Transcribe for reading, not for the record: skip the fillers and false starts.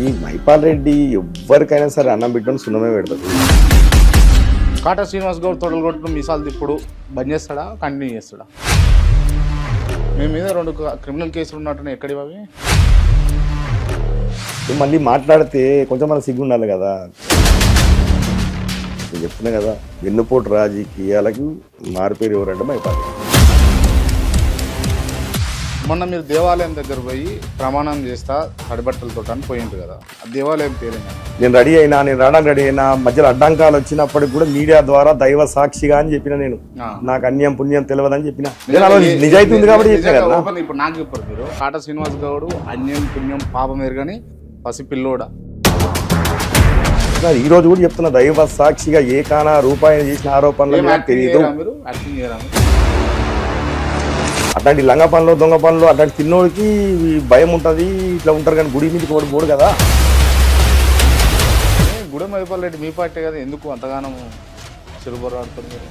ఈ మైపాల్ రెడ్డి ఎవరికైనా సరే అన్నం బిడ్డను సున్నమే పెడతాడు. కాటా శ్రీనివాస్ గౌడ్ తొడలు కొట్టడం మిసాల్ తిప్పుడు బంద్ చేస్తాడా కంటిన్యూ చేస్తాడా? మీ మీద 2 క్రిమినల్ కేసులు ఉన్నట్టునే ఎక్కడి అవి? మళ్ళీ మాట్లాడితే కొంచెం మనకు సిగ్గు ఉండాలి కదా. నేను చెప్తున్నా కదా, వెన్నుపోటు రాజకీయాలకు మారిపోయారు ఎవరంటే మైపాల్. మొన్న మీరు దేవాలయం దగ్గర పోయి ప్రమాణం చేస్తా తడిబట్టలతో అని పోయిండు కదా, ఆ దేవాలయం పేరేనా? నేను రావడానికి రెడీ అయినా మధ్యలో అడ్డంకాలు వచ్చినప్పటికి కూడా మీడియా ద్వారా దైవ సాక్షిగా అని చెప్పిన. నేను నాకు అన్యం పుణ్యం తెలియదని చెప్పిన. నిజాయితీ ఉంది కాబట్టి చెప్పిన కదా. ఇప్పుడు నాకు చెప్పారు మీరు, కాటా శ్రీనివాస్ గౌడ్ అన్యం పుణ్యం పాపం ఎరుగని పసిపిల్లోడా. ఈ రోజు కూడా చెప్తున్నా, దైవ సాక్షిగా ఏకానా రూపాయలు చేసిన ఆరోపణలు నాకు తెలియదు. మీరు యాక్టింగ్ చేయరా? అట్లాంటి లంగ పనులు దొంగ పనులు అట్లాంటి తిన్నోడికి భయం ఉంటుంది, ఇట్లా ఉంటారు. కానీ గుడి మీదకి కూడా పోడు కదా. గుడి మైపాల్ రెడ్డి మీ పార్టీ కదా, ఎందుకు అంతగానో చిరుబొర్ర ఆడుతుంది మీరు?